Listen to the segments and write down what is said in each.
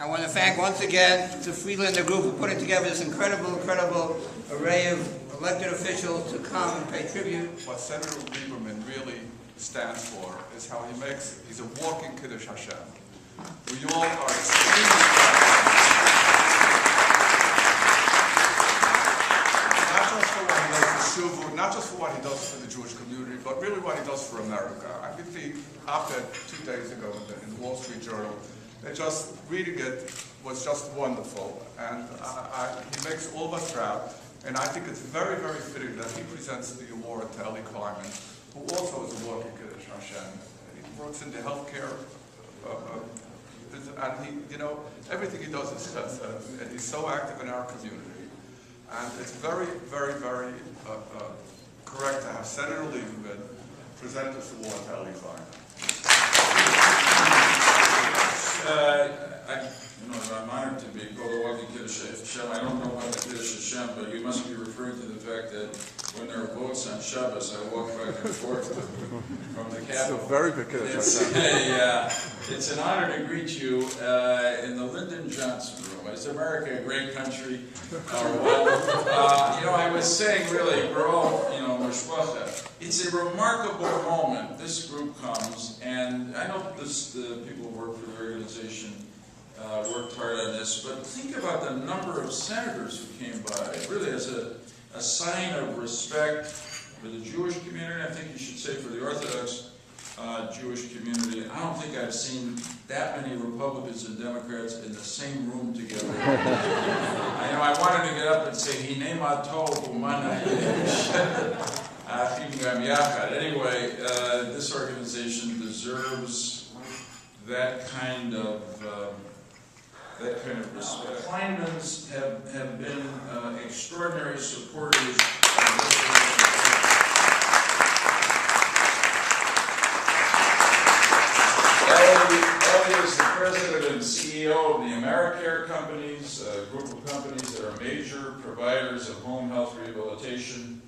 I want to thank once again the Friedlander Group for putting together this incredible array of elected officials to come and pay tribute. What Senator Lieberman really stands for is how he's a walking Kiddush Hashem. We all are extremely proud. Not just for what he does for Shuvu, not just for what he does for the Jewish community, but really what he does for America. I think the op-ed 2 days ago in the Wall Street Journal, just reading it was just wonderful, and he makes all of us proud. And I think it's very, very fitting that he presents the award to Eli Kleiman, who also is a walking Kiddush Hashem. He works in the healthcare, and everything he does is and he's so active in our community. And it's very, very, very correct to have Senator Lieberman present this award to Eli Kleiman. I'm honored to be called a walking Kiddush Hashem. I don't know about the Kiddush Hashem, but you must be referring to the fact that when there are votes on Shabbos, I walk back and forth from the Capitol. It's a very big Kiddush Hashem. It's an honor to greet you in the Lyndon Johnson Room. Is America a great country? I was saying, really, we're all, mishpacha. It's a remarkable moment. This group comes, and I know the people who work for the organization worked hard on this, but think about the number of senators who came by. Really, as a sign of respect for the Jewish community, I think you should say for the Orthodox Jewish community. I don't think I've seen that many Republicans and Democrats in the same room together. I wanted to get up and say, Hinei ma tov u'mana achim gam yachad. Anyway, this organization deserves that kind of respect. Kleinmans have been extraordinary supporters of this organization. Eli is the president and CEO of the AmeriCare companies, a group of companies that are major providers of home health rehabilitation,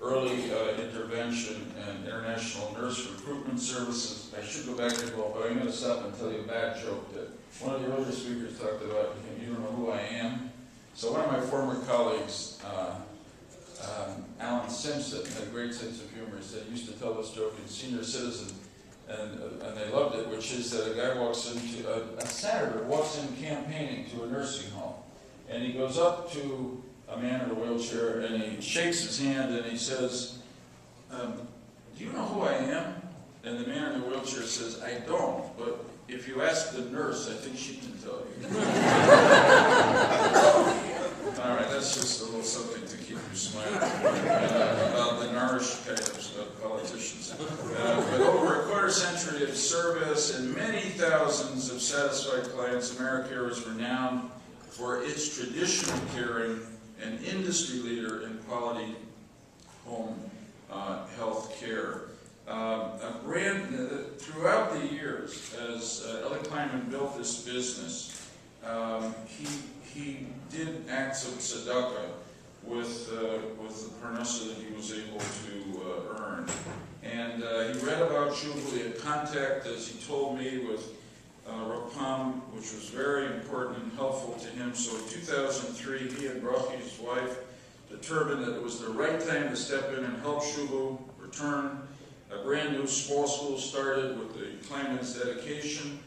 early intervention, and international nurse recruitment services. I should go back to Paul, but I'm going to stop and tell you a bad joke that one of the earlier speakers talked about him. You don't know who I am? So one of my former colleagues, Alan Simpson, had a great sense of humor. He said he used to tell this joke in Senior Citizen, and they loved it, which is that a guy walks into, a senator walks in campaigning to a nursing home, and he goes up to a man in a wheelchair, and he shakes his hand, and he says, do you know who I am? And the man in the wheelchair says, I don't, but if you ask the nurse, I think she can tell you. All right, that's just a little something to keep you smiling about the nourished kind of politicians. But over a quarter century of service and many thousands of satisfied clients, AmeriCare is renowned for its tradition of caring, an industry leader in quality home health care. Throughout the years, as Eli Kleiman built this business, he did acts of tzedakah with the parnasa that he was able to earn. And he read about Shuvu. He had contact, as he told me, with Rapam, which was very important and helpful to him. So in 2003, he and Brachi, his wife, determined that it was the right time to step in and help Shuvu return. A brand new small school started with the Kleiman's dedication.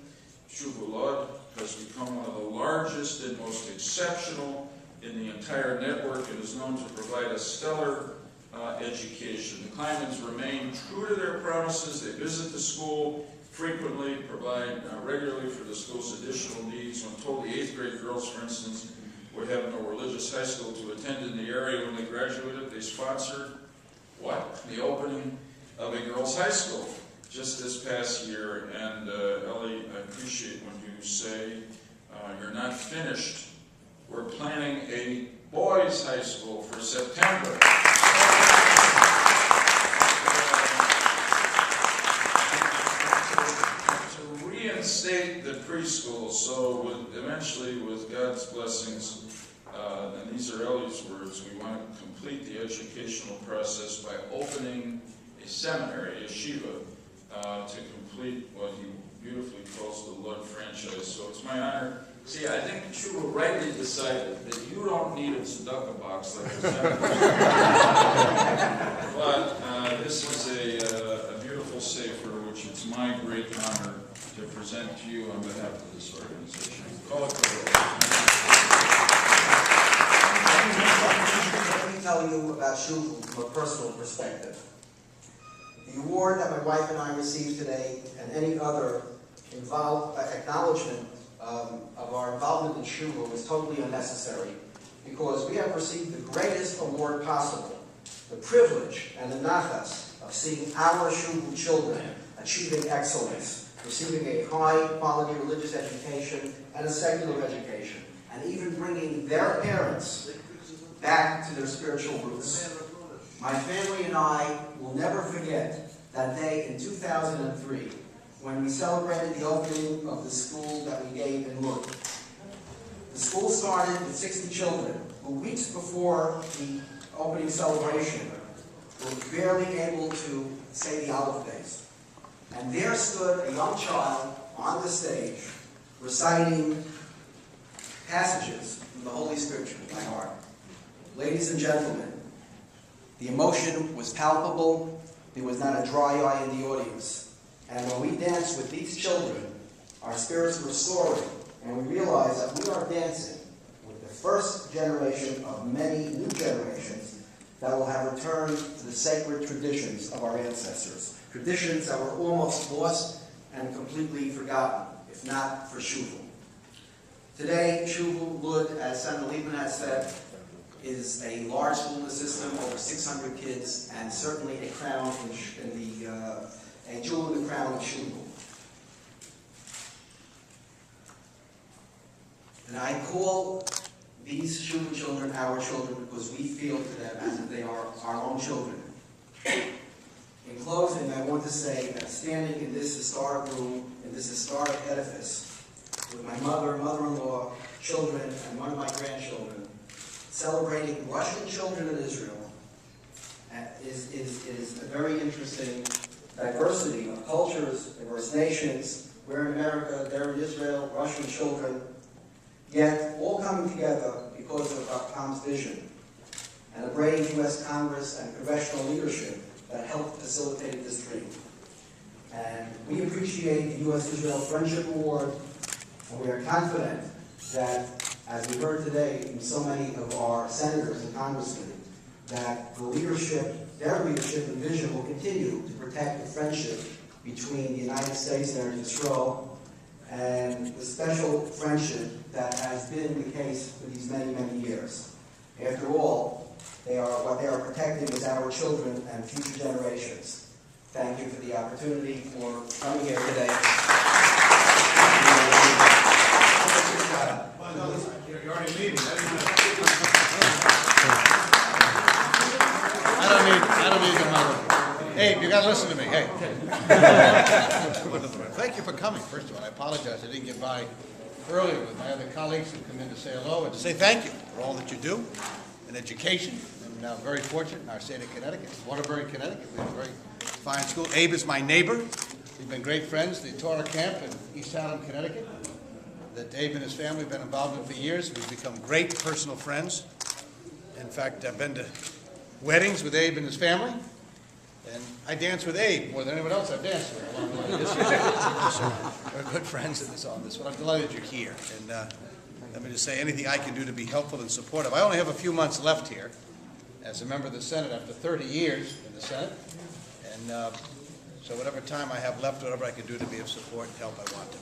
Shuvu Lod has become one of the largest and most exceptional in the entire network and is known to provide a stellar education. The Kleimans remain true to their promises. They visit the school frequently, provide regularly for the school's additional needs. When told the 8th grade girls, for instance, would have no religious high school to attend in the area when they graduated, they sponsored what? The opening of a girls' high school just this past year. And Eli, I appreciate when you say you're not finished. We're planning a boys' high school for September. To reinstate the preschool, so eventually with God's blessings, and these are Eli's words, we want to complete the educational process by opening a seminary, a yeshiva, to complete what he beautifully calls the Lud franchise. So it's my honor See, I think Shuvu rightly decided that you don't need a tzedakah box like the Senator. But this is a beautiful sefer, which it's my great honor to present to you on behalf of this organization. Call it Let me tell you about Shuvu from a personal perspective. The award that my wife and I received today, and any other acknowledgement of our involvement in Shuvu, is totally unnecessary, because we have received the greatest award possible, the privilege and the nachas of seeing our Shuvu children achieving excellence, receiving a high-quality religious education and a secular education, and even bringing their parents back to their spiritual roots. My family and I will never forget that day in 2003 when we celebrated the opening of the school that we gave in Lud. The school started with 60 children who weeks before the opening celebration were barely able to say the Aleph Beis. And there stood a young child on the stage reciting passages from the Holy Scripture by heart. Ladies and gentlemen, the emotion was palpable. There was not a dry eye in the audience. And when we danced with these children, our spirits were soaring, and we realized that we are dancing with the first generation of many new generations that will have returned to the sacred traditions of our ancestors, traditions that were almost lost and completely forgotten, if not for Shuvu. Today, Shuvu Lud, as Sen.Lieberman has said, is a large school in the system, over 600 kids, and certainly a crown a jewel in the crown of Shuvu. And I call these Shuvu children our children because we feel to them as if they are our own children. In closing, I want to say that standing in this historic room, in this historic edifice, with my mother, mother-in-law, children, and one of my grandchildren, celebrating Russian children in Israel is a very interesting diversity of cultures, diverse nations. We're in America, they're in Israel, Russian children, yet all coming together because of Tom's vision and a brave U.S. Congress and congressional leadership that helped facilitate this dream. And we appreciate the U.S.-Israel Friendship Award, and we are confident that, as we heard today from so many of our senators and congressmen, that their leadership and vision will continue to protect the friendship between the United States and Israel, and the special friendship that has been the case for these many, many years. After all, what they are protecting is our children and future generations. Thank you for the opportunity for coming here today. You're already leaving. I don't need the mother. Abe, you gotta listen to me. Hey. Thank you for coming, first of all. I apologize I didn't get by earlier with my other colleagues who come in to say hello and to say thank you for all that you do in education. I'm now very fortunate in our state of Connecticut, Waterbury, Connecticut. We have a very fine school. Abe is my neighbor. We've been great friends. The Torah camp in East Haddam, Connecticut, that Abe and his family have been involved in for years. We've become great personal friends. In fact, I've been to weddings with Abe and his family, and I dance with Abe more than anyone else I've danced with along the way. We're good friends in this office, but I'm delighted you're here. And let me just say, anything I can do to be helpful and supportive. I only have a few months left here as a member of the Senate after 30 years in the Senate, and so whatever time I have left, whatever I can do to be of support and help, I want to.